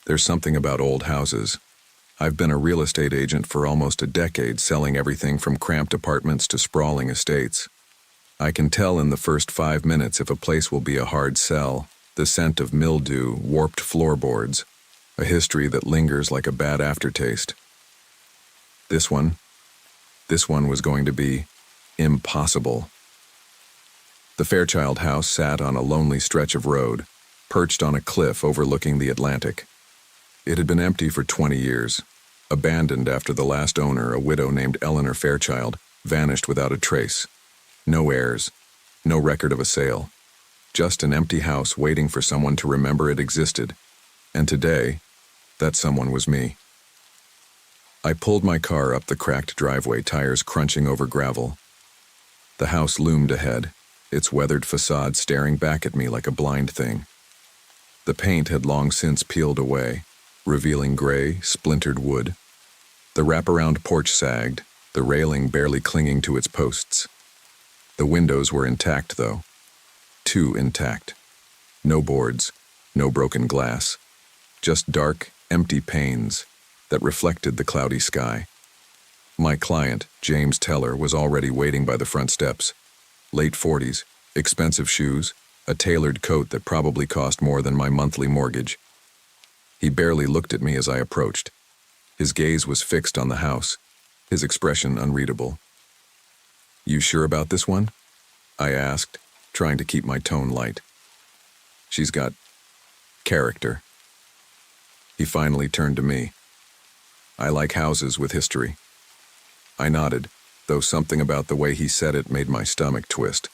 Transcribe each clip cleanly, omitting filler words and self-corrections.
There's something about old houses. I've been a real estate agent for almost a decade, selling everything from cramped apartments to sprawling estates. I can tell in the first 5 minutes if a place will be a hard sell. The scent of mildew, warped floorboards, a history that lingers like a bad aftertaste. This one was going to be impossible. The Fairchild house sat on a lonely stretch of road, perched on a cliff overlooking the Atlantic. It had been empty for 20 years, abandoned after the last owner, a widow named Eleanor Fairchild, vanished without a trace. No heirs, no record of a sale. Just an empty house waiting for someone to remember it existed. And today, that someone was me. I pulled my car up the cracked driveway, tires crunching over gravel. The house loomed ahead, its weathered facade staring back at me like a blind thing. The paint had long since peeled away, revealing gray, splintered wood. The wraparound porch sagged, the railing barely clinging to its posts. The windows were intact, though. Too intact. No boards, no broken glass. Just dark, empty panes that reflected the cloudy sky. My client, James Teller, was already waiting by the front steps. Late 40s, expensive shoes, a tailored coat that probably cost more than my monthly mortgage. He barely looked at me as I approached. His gaze was fixed on the house, his expression unreadable. "You sure about this one?" I asked, trying to keep my tone light. "She's got character." He finally turned to me. "I like houses with history." I nodded, though something about the way he said it made my stomach twist.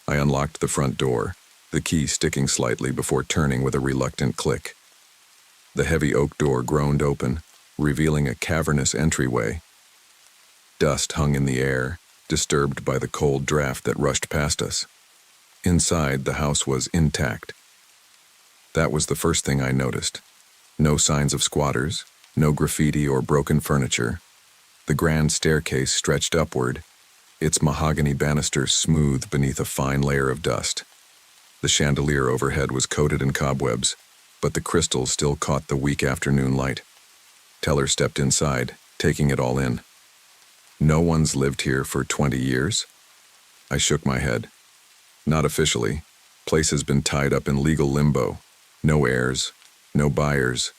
I unlocked the front door, the key sticking slightly before turning with a reluctant click. The heavy oak door groaned open, revealing a cavernous entryway. Dust hung in the air, disturbed by the cold draft that rushed past us. Inside, the house was intact. That was the first thing I noticed. No signs of squatters, no graffiti or broken furniture. The grand staircase stretched upward, its mahogany banisters smooth beneath a fine layer of dust. The chandelier overhead was coated in cobwebs, but the crystals still caught the weak afternoon light. Teller stepped inside, taking it all in. "No one's lived here for 20 years?" I shook my head. "Not officially. Place has been tied up in legal limbo. No heirs, no buyers,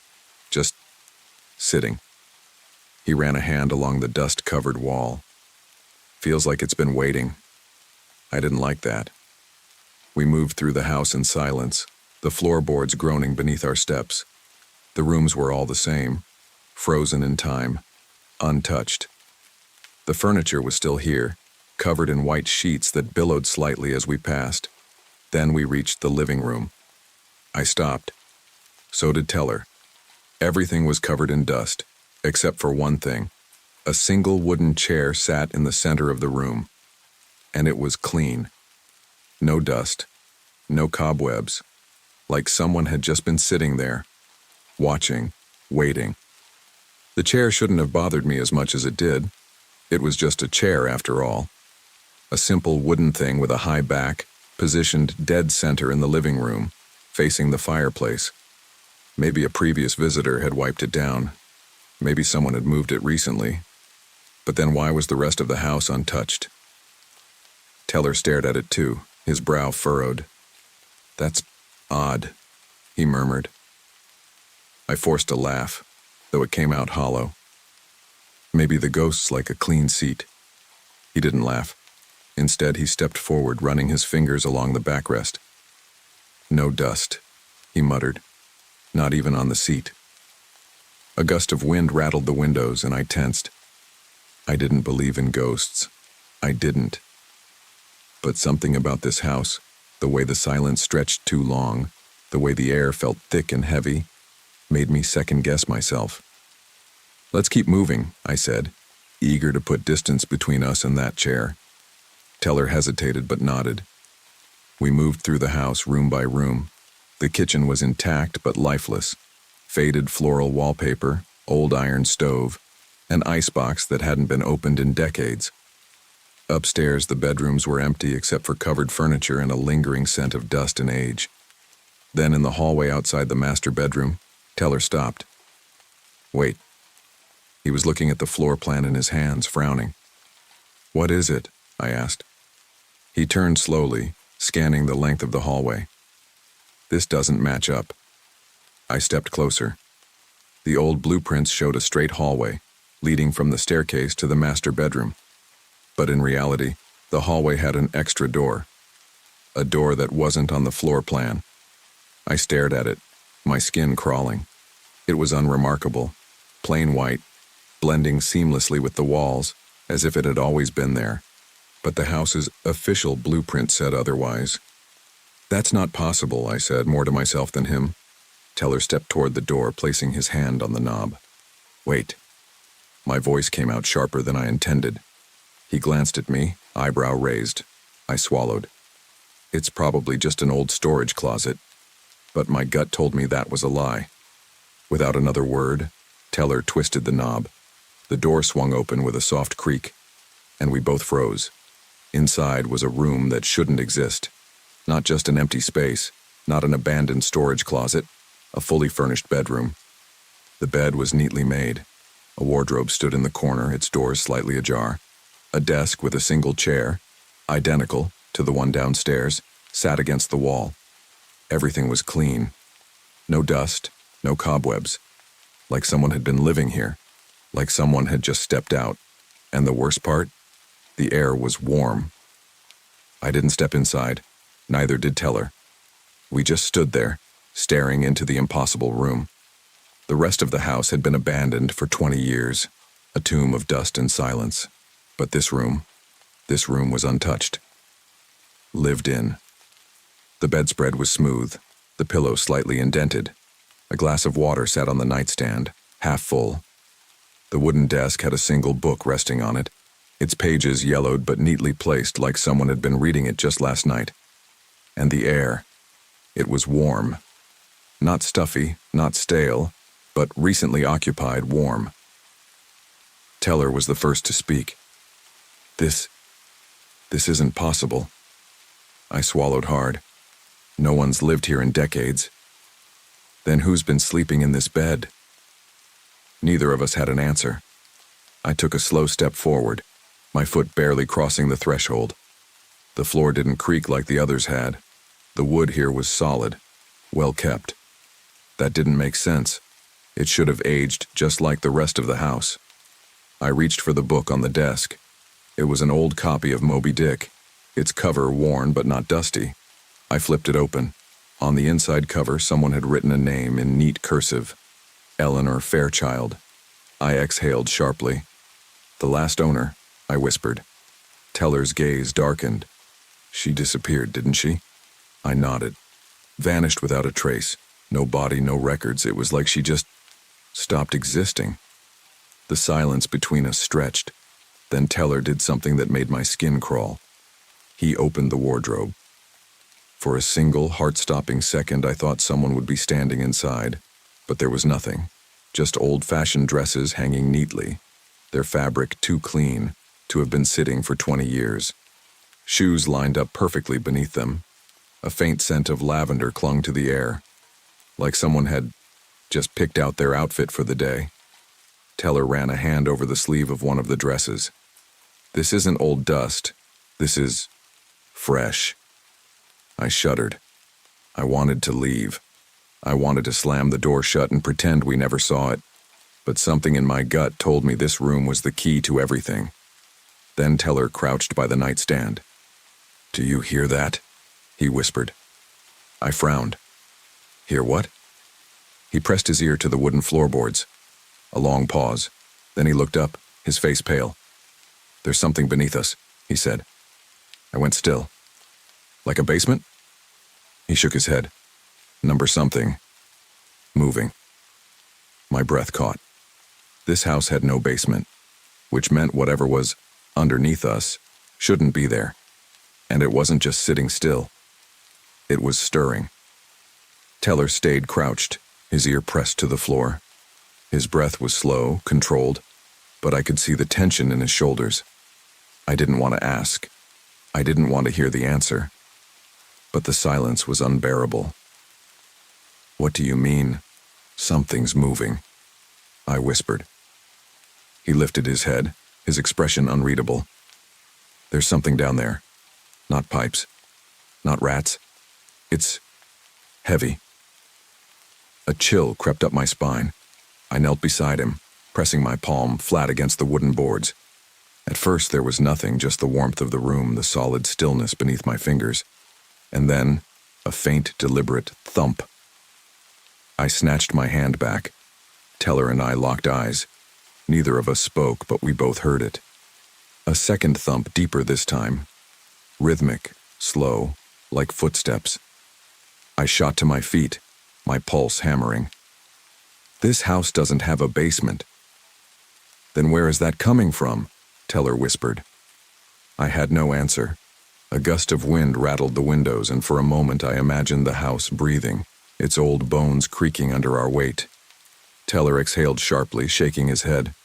just sitting." He ran a hand along the dust-covered wall. "Feels like it's been waiting." I didn't like that. We moved through the house in silence, the floorboards groaning beneath our steps. The rooms were all the same, frozen in time, untouched. The furniture was still here, covered in white sheets that billowed slightly as we passed. Then we reached the living room. I stopped. So did Teller. Everything was covered in dust, except for one thing. A single wooden chair sat in the center of the room. And it was clean. No dust, no cobwebs, like someone had just been sitting there, watching, waiting. The chair shouldn't have bothered me as much as it did. It was just a chair after all. A simple wooden thing with a high back, positioned dead center in the living room, facing the fireplace. Maybe a previous visitor had wiped it down. Maybe someone had moved it recently. But then why was the rest of the house untouched? Teller stared at it too, his brow furrowed. "That's odd," he murmured. I forced a laugh, though it came out hollow. "Maybe the ghost's like a clean seat." He didn't laugh. Instead, he stepped forward, running his fingers along the backrest. "No dust," he muttered. "Not even on the seat." A gust of wind rattled the windows, and I tensed. I didn't believe in ghosts. I didn't. But something about this house, the way the silence stretched too long, the way the air felt thick and heavy, made me second-guess myself. "Let's keep moving," I said, eager to put distance between us and that chair. Teller hesitated but nodded. We moved through the house room by room. The kitchen was intact but lifeless. Faded floral wallpaper, old iron stove, an icebox that hadn't been opened in decades. Upstairs, the bedrooms were empty except for covered furniture and a lingering scent of dust and age. Then in the hallway outside the master bedroom, Teller stopped. Wait. He was looking at the floor plan in his hands, frowning. What is it? I asked. He turned slowly, scanning the length of the hallway. This doesn't match up. I stepped closer. The old blueprints showed a straight hallway, leading from the staircase to the master bedroom. But in reality, the hallway had an extra door. A door that wasn't on the floor plan. I stared at it, my skin crawling. It was unremarkable, plain white, blending seamlessly with the walls, as if it had always been there. But the house's official blueprint said otherwise. That's not possible, I said, more to myself than him. Teller stepped toward the door, placing his hand on the knob. Wait. My voice came out sharper than I intended. He glanced at me, eyebrow raised. I swallowed. It's probably just an old storage closet. But my gut told me that was a lie. Without another word, Teller twisted the knob. The door swung open with a soft creak, and we both froze. Inside was a room that shouldn't exist. Not just an empty space, not an abandoned storage closet, a fully furnished bedroom. The bed was neatly made. A wardrobe stood in the corner, its doors slightly ajar. A desk with a single chair, identical to the one downstairs, sat against the wall. Everything was clean. No dust, no cobwebs. Like someone had been living here. Like someone had just stepped out. And the worst part? The air was warm. I didn't step inside. Neither did Teller. We just stood there, staring into the impossible room. The rest of the house had been abandoned for 20 years, a tomb of dust and silence. But this room was untouched. Lived in. The bedspread was smooth, the pillow slightly indented. A glass of water sat on the nightstand, half full. The wooden desk had a single book resting on it, its pages yellowed but neatly placed like someone had been reading it just last night. And the air. It was warm. Not stuffy, not stale, but recently occupied warm. Teller was the first to speak. This isn't possible. I swallowed hard. No one's lived here in decades. Then who's been sleeping in this bed? Neither of us had an answer. I took a slow step forward, my foot barely crossing the threshold. The floor didn't creak like the others had. The wood here was solid, well kept. That didn't make sense. It should have aged just like the rest of the house. I reached for the book on the desk. It was an old copy of Moby Dick, its cover worn but not dusty. I flipped it open. On the inside cover, someone had written a name in neat cursive. Eleanor Fairchild. I exhaled sharply. The last owner, I whispered. Teller's gaze darkened. She disappeared, didn't she? I nodded. Vanished without a trace. No body, no records. It was like she just stopped existing. The silence between us stretched. Then Teller did something that made my skin crawl. He opened the wardrobe. For a single, heart-stopping second, I thought someone would be standing inside, but there was nothing. Just old-fashioned dresses hanging neatly, their fabric too clean to have been sitting for 20 years. Shoes lined up perfectly beneath them. A faint scent of lavender clung to the air, like someone had just picked out their outfit for the day. Teller ran a hand over the sleeve of one of the dresses. This isn't old dust. This is fresh. I shuddered. I wanted to leave. I wanted to slam the door shut and pretend we never saw it. But something in my gut told me this room was the key to everything. Then Teller crouched by the nightstand. "Do you hear that?" he whispered. I frowned. Hear what? He pressed his ear to the wooden floorboards. A long pause. Then he looked up, his face pale. "There's something beneath us," he said. I went still. "Like a basement?" He shook his head. "Number something. Moving." My breath caught. This house had no basement, which meant whatever was underneath us shouldn't be there. And it wasn't just sitting still. It was stirring. Teller stayed crouched, his ear pressed to the floor. His breath was slow, controlled, but I could see the tension in his shoulders. I didn't want to ask. I didn't want to hear the answer. But the silence was unbearable. "What do you mean?" Something's moving, I whispered. He lifted his head, his expression unreadable. There's something down there. Not pipes. Not rats. It's heavy. A chill crept up my spine. I knelt beside him, pressing my palm flat against the wooden boards. At first there was nothing, just the warmth of the room, the solid stillness beneath my fingers. And then, a faint, deliberate thump. I snatched my hand back. Teller and I locked eyes. Neither of us spoke, but we both heard it. A second thump, deeper this time. Rhythmic, slow, like footsteps. I shot to my feet, my pulse hammering. This house doesn't have a basement. Then where is that coming from? Teller whispered. I had no answer. A gust of wind rattled the windows, and for a moment I imagined the house breathing, its old bones creaking under our weight. Teller exhaled sharply, shaking his head.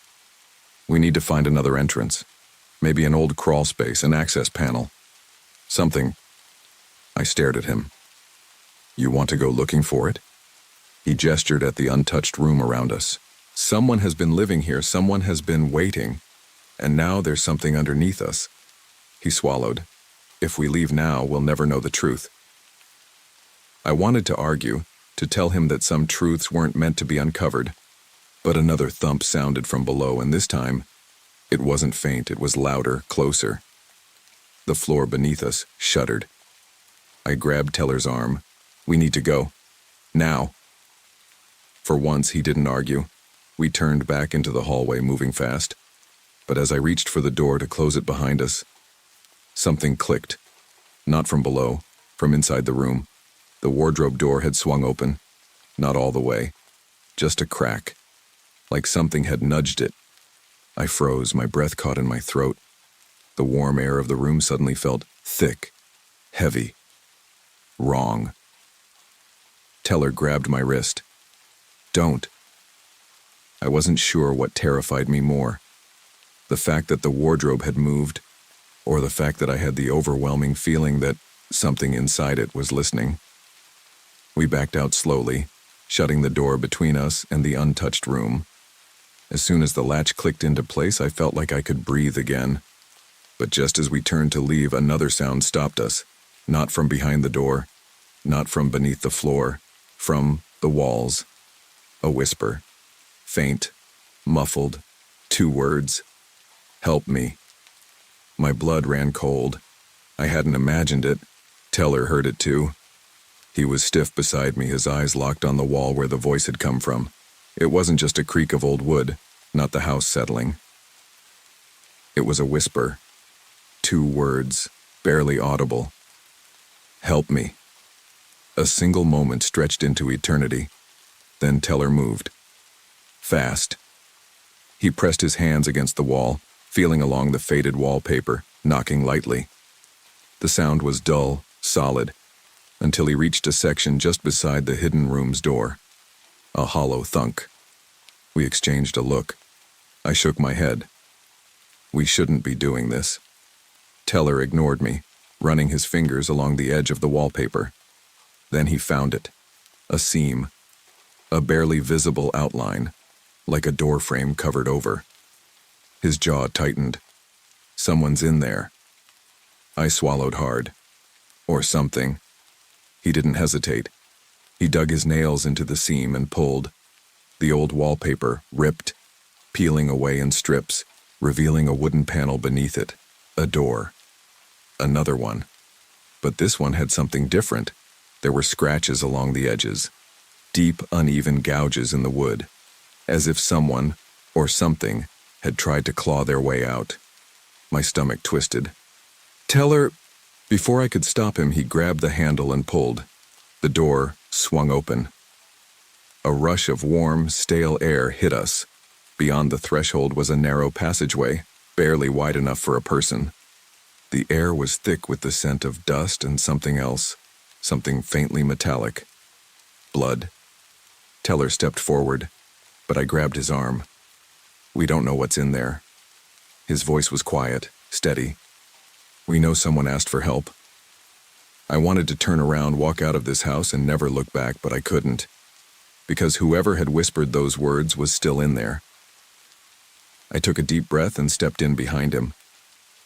We need to find another entrance. Maybe an old crawl space, an access panel. Something. I stared at him. You want to go looking for it? He gestured at the untouched room around us. Someone has been living here, someone has been waiting, and now there's something underneath us. He swallowed. If we leave now, we'll never know the truth. I wanted to argue, to tell him that some truths weren't meant to be uncovered, but another thump sounded from below, and this time, it wasn't faint, it was louder, closer. The floor beneath us shuddered. I grabbed Teller's arm. We need to go. Now. For once, he didn't argue. We turned back into the hallway, moving fast. But as I reached for the door to close it behind us, something clicked. Not from below, from inside the room. The wardrobe door had swung open. Not all the way. Just a crack. Like something had nudged it. I froze, my breath caught in my throat. The warm air of the room suddenly felt thick, heavy, wrong. Teller grabbed my wrist. Don't. I wasn't sure what terrified me more. The fact that the wardrobe had moved, or the fact that I had the overwhelming feeling that something inside it was listening. We backed out slowly, shutting the door between us and the untouched room. As soon as the latch clicked into place, I felt like I could breathe again. But just as we turned to leave, another sound stopped us. Not from behind the door, not from beneath the floor, from the walls. A whisper. Faint, muffled, 2 words. Help me. My blood ran cold. I hadn't imagined it. Teller heard it too. He was stiff beside me, his eyes locked on the wall where the voice had come from. It wasn't just a creak of old wood, not the house settling. It was a whisper. 2 words, barely audible. Help me. A single moment stretched into eternity. Then Teller moved. Fast. He pressed his hands against the wall, feeling along the faded wallpaper, knocking lightly. The sound was dull, solid, until he reached a section just beside the hidden room's door. A hollow thunk. We exchanged a look. I shook my head. We shouldn't be doing this. Teller ignored me, running his fingers along the edge of the wallpaper. Then he found it. A seam. A barely visible outline, like a door frame covered over. His jaw tightened. Someone's in there. I swallowed hard. Or something. He didn't hesitate. He dug his nails into the seam and pulled. The old wallpaper ripped, peeling away in strips, revealing a wooden panel beneath it. A door. Another one. But this one had something different. There were scratches along the edges. Deep, uneven gouges in the wood. As if someone, or something, had tried to claw their way out. My stomach twisted. Teller... Before I could stop him, he grabbed the handle and pulled. The door swung open. A rush of warm, stale air hit us. Beyond the threshold was a narrow passageway, barely wide enough for a person. The air was thick with the scent of dust and something else, something faintly metallic. Blood. Teller stepped forward, but I grabbed his arm. We don't know what's in there. His voice was quiet, steady. We know someone asked for help. I wanted to turn around, walk out of this house, and never look back, but I couldn't. because whoever had whispered those words was still in there. I took a deep breath and stepped in behind him.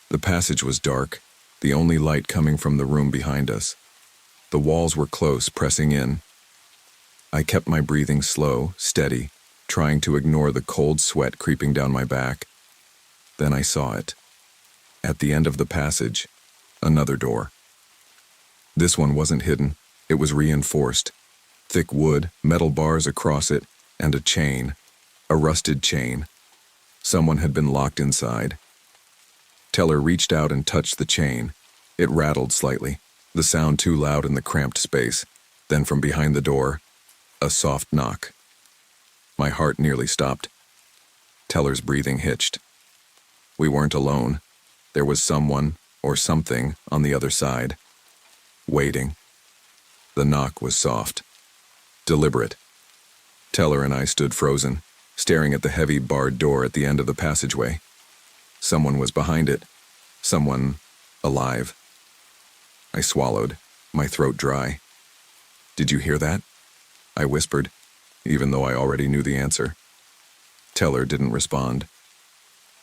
The passage was dark, the only light coming from the room behind us. The walls were close, pressing in. I kept my breathing slow, steady, trying to ignore the cold sweat creeping down my back. Then I saw it. At the end of the passage, another door. This one wasn't hidden, it was reinforced. Thick wood, metal bars across it, and a chain. A rusted chain. Someone had been locked inside. Teller reached out and touched the chain. It rattled slightly, the sound too loud in the cramped space. Then from behind the door, a soft knock. My heart nearly stopped. Teller's breathing hitched. We weren't alone. There was someone, or something, on the other side. Waiting. The knock was soft. Deliberate. Teller and I stood frozen, staring at the heavy barred door at the end of the passageway. Someone was behind it. Someone alive. I swallowed, my throat dry. "Did you hear that?" I whispered, even though I already knew the answer. Teller didn't respond.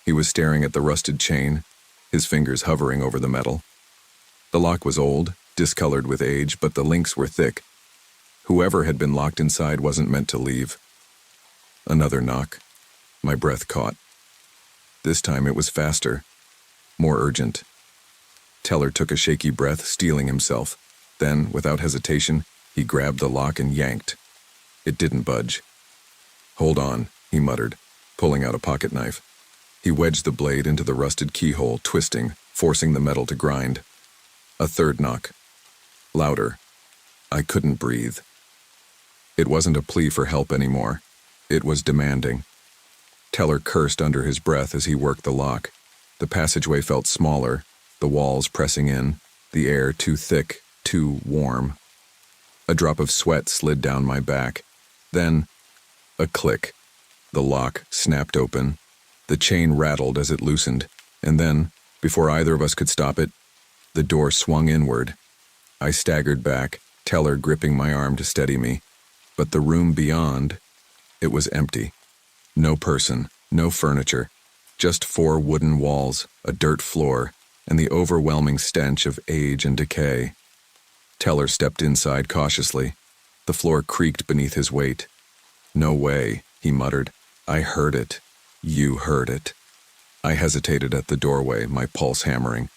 He was staring at the rusted chain, his fingers hovering over the metal. The lock was old, discolored with age, but the links were thick. Whoever had been locked inside wasn't meant to leave. Another knock. My breath caught. This time it was faster, more urgent. Teller took a shaky breath, steeling himself. Then, without hesitation, he grabbed the lock and yanked. It didn't budge. "Hold on," he muttered, pulling out a pocket knife. He wedged the blade into the rusted keyhole, twisting, forcing the metal to grind. A third knock. Louder. I couldn't breathe. It wasn't a plea for help anymore. It was demanding. Teller cursed under his breath as he worked the lock. The passageway felt smaller, the walls pressing in, the air too thick, too warm. A drop of sweat slid down my back. Then, a click. The lock snapped open. The chain rattled as it loosened, and then, before either of us could stop it, the door swung inward. I staggered back, Teller gripping my arm to steady me. But the room beyond, it was empty. No person, no furniture, just 4 wooden walls, a dirt floor, and the overwhelming stench of age and decay. Teller stepped inside cautiously. The floor creaked beneath his weight. "No way," he muttered. "I heard it. You heard it." I hesitated at the doorway, my pulse hammering.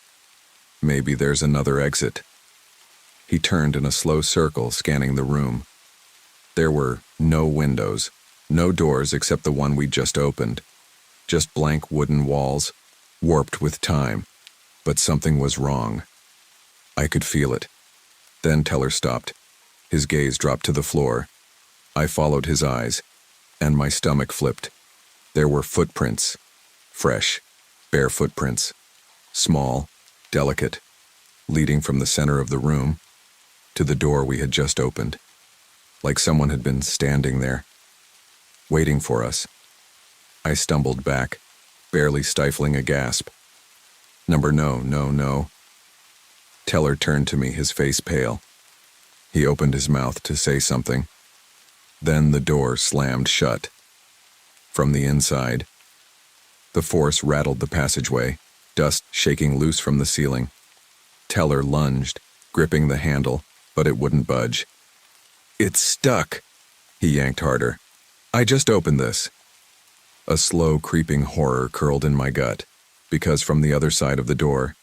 Maybe there's another exit. He turned in a slow circle, scanning the room. There were no windows, no doors except the one we'd just opened. Just blank wooden walls, warped with time. But something was wrong. I could feel it. Then Teller stopped. His gaze dropped to the floor. I followed his eyes, and my stomach flipped. There were footprints. Fresh, bare footprints. Small, delicate, leading from the center of the room to the door we had just opened. Like someone had been standing there, waiting for us. I stumbled back, barely stifling a gasp. No. Teller turned to me, his face pale. He opened his mouth to say something. Then the door slammed shut. From the inside, the force rattled the passageway, dust shaking loose from the ceiling. Teller lunged, gripping the handle, but it wouldn't budge. "It's stuck," he yanked harder. "I just opened this." A slow, creeping horror curled in my gut, because from the other side of the door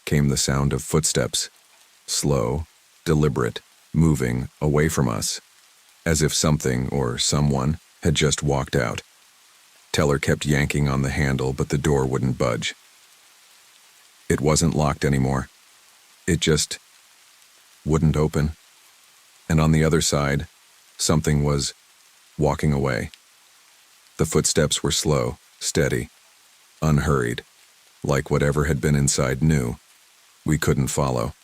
came the sound of footsteps, slow, deliberate, moving away from us, as if something or someone had just walked out. Teller kept yanking on the handle, but the door wouldn't budge. It wasn't locked anymore. It just wouldn't open. And on the other side, something was walking away. The footsteps were slow, steady, unhurried, like whatever had been inside knew. We couldn't follow.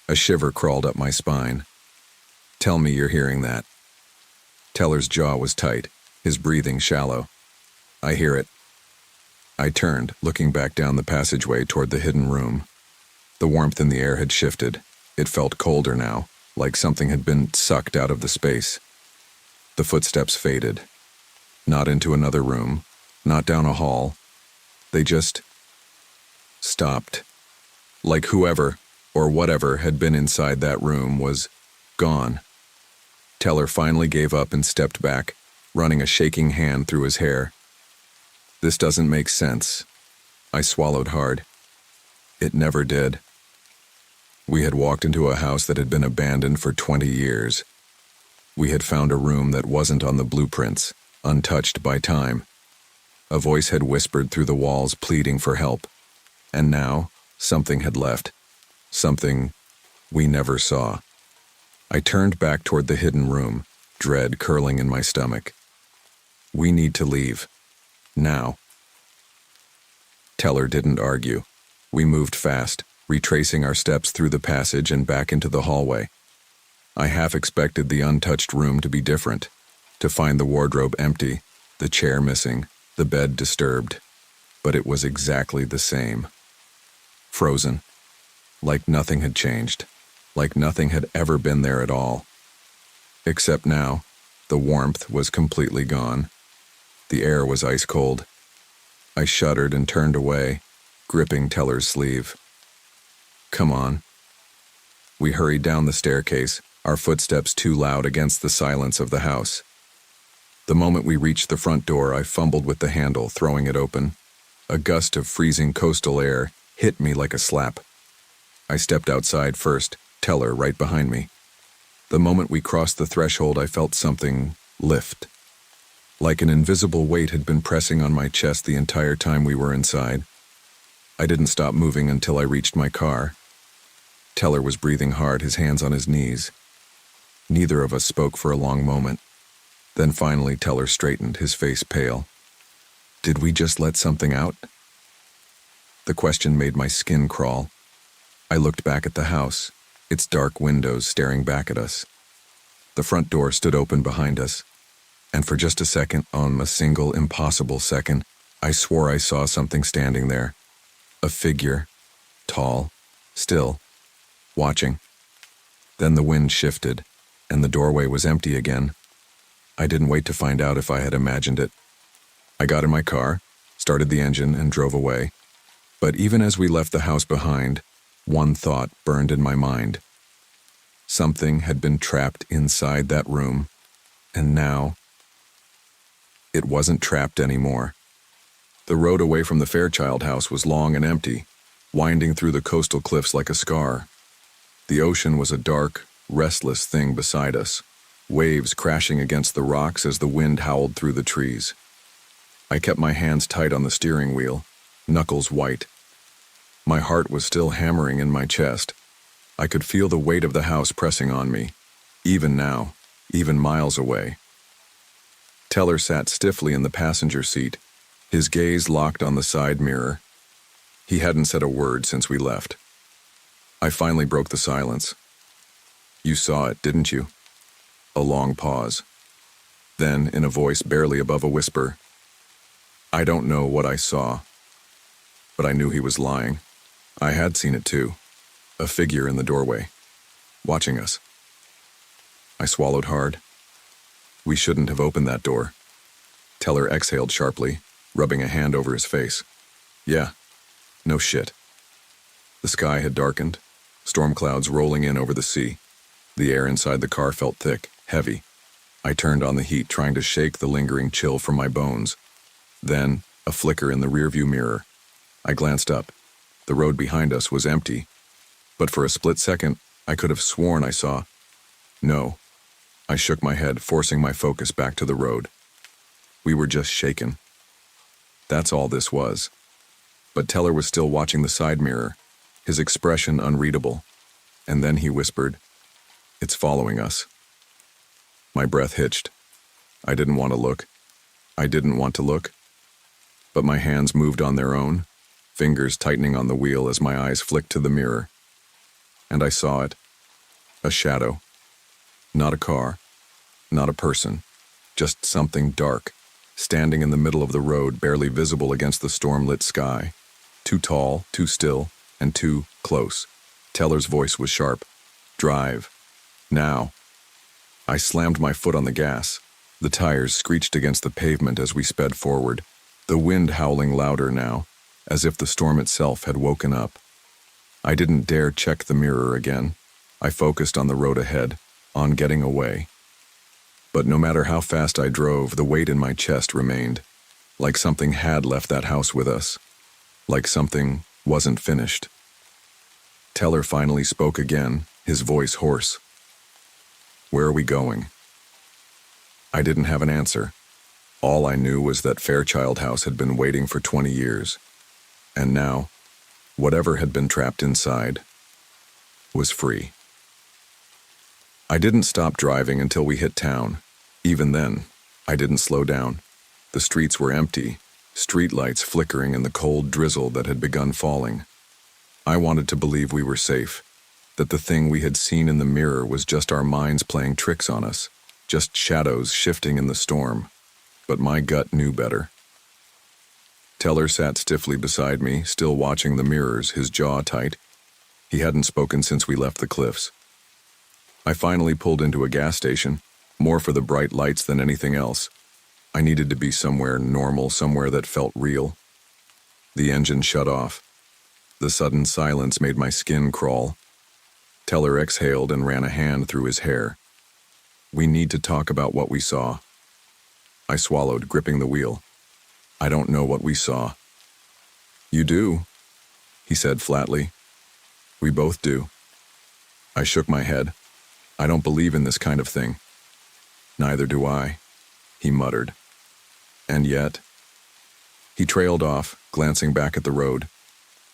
A shiver crawled up my spine. "Tell me you're hearing that." Teller's jaw was tight, his breathing shallow. "I hear it." I turned, looking back down the passageway toward the hidden room. The warmth in the air had shifted. It felt colder now, like something had been sucked out of the space. The footsteps faded. Not into another room, not down a hall. They just stopped. Like whoever or whatever had been inside that room was gone. Teller finally gave up and stepped back, running a shaking hand through his hair. This doesn't make sense. I swallowed hard. It never did. We had walked into a house that had been abandoned for 20 years. We had found a room that wasn't on the blueprints, untouched by time. A voice had whispered through the walls, pleading for help. And now, something had left. Something we never saw. I turned back toward the hidden room, dread curling in my stomach. We need to leave. Now. Teller didn't argue. We moved fast, retracing our steps through the passage and back into the hallway. I half expected the untouched room to be different, to find the wardrobe empty, the chair missing, the bed disturbed. But it was exactly the same. Frozen. Like nothing had changed. Like nothing had ever been there at all. Except now, the warmth was completely gone. The air was ice cold. I shuddered and turned away, gripping Teller's sleeve. Come on. We hurried down the staircase, our footsteps too loud against the silence of the house. The moment we reached the front door, I fumbled with the handle, throwing it open. A gust of freezing coastal air hit me like a slap. I stepped outside first, Teller right behind me. The moment we crossed the threshold, I felt something lift. Like an invisible weight had been pressing on my chest the entire time we were inside. I didn't stop moving until I reached my car. Teller was breathing hard, his hands on his knees. Neither of us spoke for a long moment. Then finally Teller straightened, his face pale. Did we just let something out? The question made my skin crawl. I looked back at the house, its dark windows staring back at us. The front door stood open behind us, and for just a second, a single impossible second, I swore I saw something standing there. A figure, tall, still, watching. Then the wind shifted, and the doorway was empty again. I didn't wait to find out if I had imagined it. I got in my car, started the engine, and drove away. But even as we left the house behind, one thought burned in my mind. Something had been trapped inside that room, and now it wasn't trapped anymore. The road away from the Fairchild house was long and empty, winding through the coastal cliffs like a scar. The ocean was a dark, restless thing beside us, waves crashing against the rocks as the wind howled through the trees. I kept my hands tight on the steering wheel, knuckles white. My heart was still hammering in my chest. I could feel the weight of the house pressing on me, even now, even miles away. Teller sat stiffly in the passenger seat, his gaze locked on the side mirror. He hadn't said a word since we left. I finally broke the silence. You saw it, didn't you? A long pause. Then, in a voice barely above a whisper, I don't know what I saw, but I knew he was lying. I had seen it too. A figure in the doorway, watching us. I swallowed hard. We shouldn't have opened that door. Teller exhaled sharply, rubbing a hand over his face. Yeah, no shit. The sky had darkened, storm clouds rolling in over the sea. The air inside the car felt thick, heavy. I turned on the heat, trying to shake the lingering chill from my bones. Then, a flicker in the rearview mirror. I glanced up. The road behind us was empty. But for a split second, I could have sworn I saw. No. I shook my head, forcing my focus back to the road. We were just shaken. That's all this was. But Teller was still watching the side mirror, his expression unreadable. And then he whispered, It's following us. My breath hitched. I didn't want to look. I didn't want to look. But my hands moved on their own, fingers tightening on the wheel as my eyes flicked to the mirror. And I saw it. A shadow. Not a car. Not a person. Just something dark, standing in the middle of the road, barely visible against the storm-lit sky. Too tall, too still, and too close. Teller's voice was sharp. Drive. Now. I slammed my foot on the gas. The tires screeched against the pavement as we sped forward, the wind howling louder now, as if the storm itself had woken up. I didn't dare check the mirror again. I focused on the road ahead, on getting away. But no matter how fast I drove, the weight in my chest remained, like something had left that house with us, like something wasn't finished. Teller finally spoke again, his voice hoarse. "Where are we going?" I didn't have an answer. All I knew was that Fairchild House had been waiting for 20 years. And now, whatever had been trapped inside was free. I didn't stop driving until we hit town. Even then, I didn't slow down. The streets were empty, streetlights flickering in the cold drizzle that had begun falling. I wanted to believe we were safe, that the thing we had seen in the mirror was just our minds playing tricks on us, just shadows shifting in the storm. But my gut knew better. Teller sat stiffly beside me, still watching the mirrors, his jaw tight. He hadn't spoken since we left the cliffs. I finally pulled into a gas station, more for the bright lights than anything else. I needed to be somewhere normal, somewhere that felt real. The engine shut off. The sudden silence made my skin crawl. Teller exhaled and ran a hand through his hair. "We need to talk about what we saw." I swallowed, gripping the wheel. "I don't know what we saw." "You do," he said flatly. "We both do." I shook my head. "I don't believe in this kind of thing." "Neither do I," he muttered. "And yet..." He trailed off, glancing back at the road.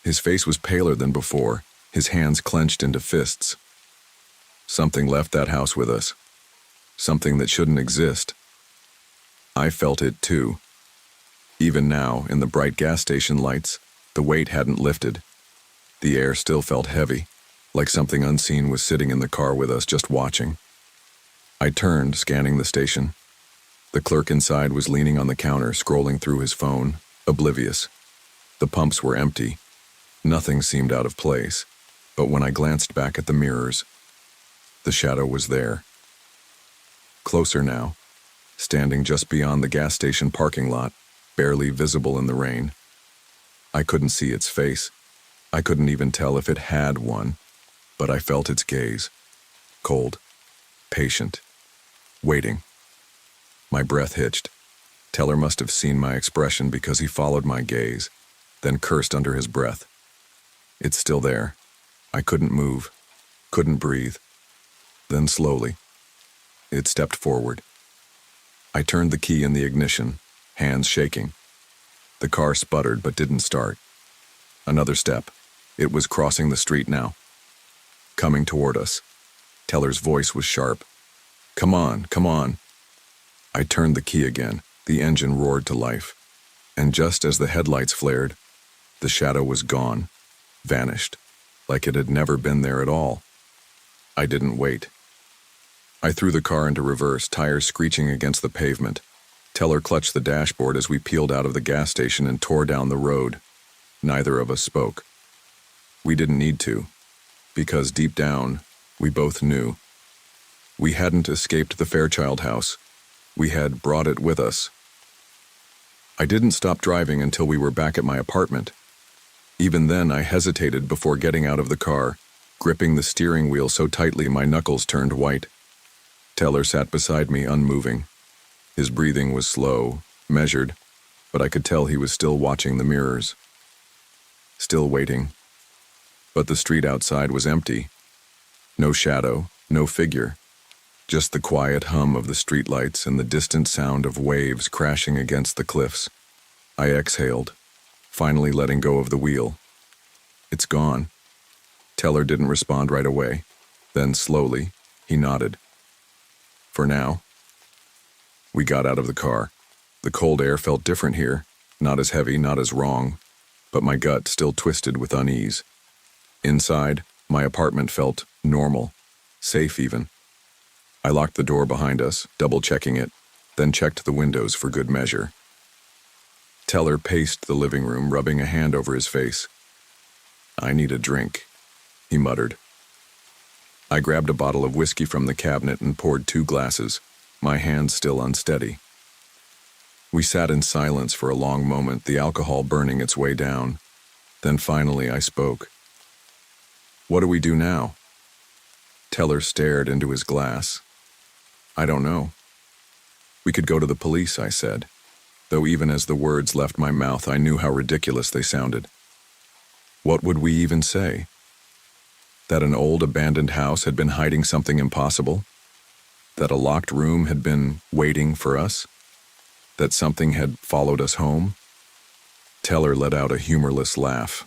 His face was paler than before, his hands clenched into fists. Something left that house with us. Something that shouldn't exist. I felt it too. Even now, in the bright gas station lights, the weight hadn't lifted. The air still felt heavy, like something unseen was sitting in the car with us, just watching. I turned, scanning the station. The clerk inside was leaning on the counter, scrolling through his phone, oblivious. The pumps were empty. Nothing seemed out of place, but when I glanced back at the mirrors, the shadow was there. Closer now, standing just beyond the gas station parking lot, barely visible in the rain. I couldn't see its face. I couldn't even tell if it had one, but I felt its gaze. Cold, patient, waiting. My breath hitched. Teller must have seen my expression because he followed my gaze, then cursed under his breath. It's still there. I couldn't move, couldn't breathe. Then slowly, it stepped forward. I turned the key in the ignition, hands shaking. The car sputtered but didn't start. Another step. It was crossing the street now. Coming toward us. Teller's voice was sharp. "Come on, come on." I turned the key again. The engine roared to life. And just as the headlights flared, the shadow was gone, vanished, like it had never been there at all. I didn't wait. I threw the car into reverse, tires screeching against the pavement. Teller clutched the dashboard as we peeled out of the gas station and tore down the road. Neither of us spoke. We didn't need to, because deep down, we both knew. We hadn't escaped the Fairchild house. We had brought it with us. I didn't stop driving until we were back at my apartment. Even then, I hesitated before getting out of the car, gripping the steering wheel so tightly my knuckles turned white. Teller sat beside me, unmoving. His breathing was slow, measured, but I could tell he was still watching the mirrors. Still waiting. But the street outside was empty. No shadow, no figure. Just the quiet hum of the streetlights and the distant sound of waves crashing against the cliffs. I exhaled, finally letting go of the wheel. It's gone. Teller didn't respond right away. Then slowly, he nodded. For now. We got out of the car. The cold air felt different here, not as heavy, not as wrong, but my gut still twisted with unease. Inside, my apartment felt normal, safe even. I locked the door behind us, double-checking it, then checked the windows for good measure. Teller paced the living room, rubbing a hand over his face. "I need a drink," he muttered. I grabbed a bottle of whiskey from the cabinet and poured 2 glasses. my hands still unsteady. We sat in silence for a long moment, the alcohol burning its way down. Then finally I spoke. "What do we do now?" Teller stared into his glass. "I don't know." "We could go to the police," I said, though even as the words left my mouth I knew how ridiculous they sounded. What would we even say? That an old abandoned house had been hiding something impossible? That a locked room had been waiting for us? That something had followed us home? Teller let out a humorless laugh.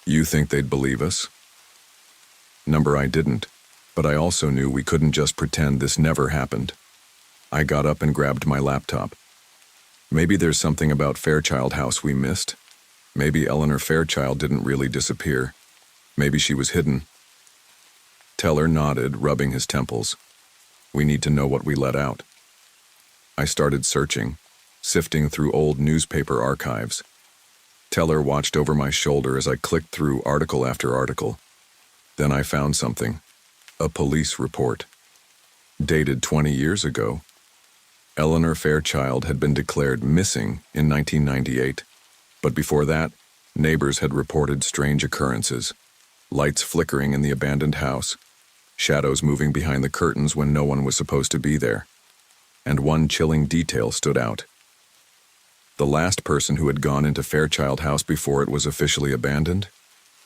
"You think they'd believe us?" Number I didn't, but I also knew we couldn't just pretend this never happened. I got up and grabbed my laptop. Maybe there's something about Fairchild House we missed. Maybe Eleanor Fairchild didn't really disappear. Maybe she was hidden. Teller nodded, rubbing his temples. "We need to know what we let out." I started searching, sifting through old newspaper archives. Teller watched over my shoulder as I clicked through article after article. Then I found something. A police report. Dated 20 years ago. Eleanor Fairchild had been declared missing in 1998. But before that, neighbors had reported strange occurrences. Lights flickering in the abandoned house. Shadows moving behind the curtains when no one was supposed to be there. And one chilling detail stood out. The last person who had gone into Fairchild House before it was officially abandoned?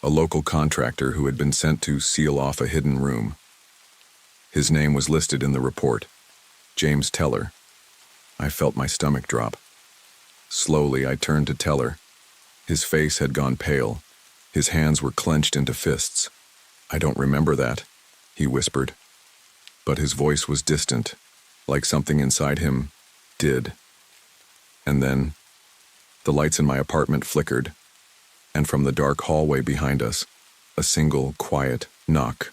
A local contractor who had been sent to seal off a hidden room. His name was listed in the report. James Teller. I felt my stomach drop. Slowly, I turned to Teller. His face had gone pale. His hands were clenched into fists. "I don't remember that," he whispered. But his voice was distant, like something inside him did. And then, the lights in my apartment flickered, and from the dark hallway behind us, a single, quiet knock.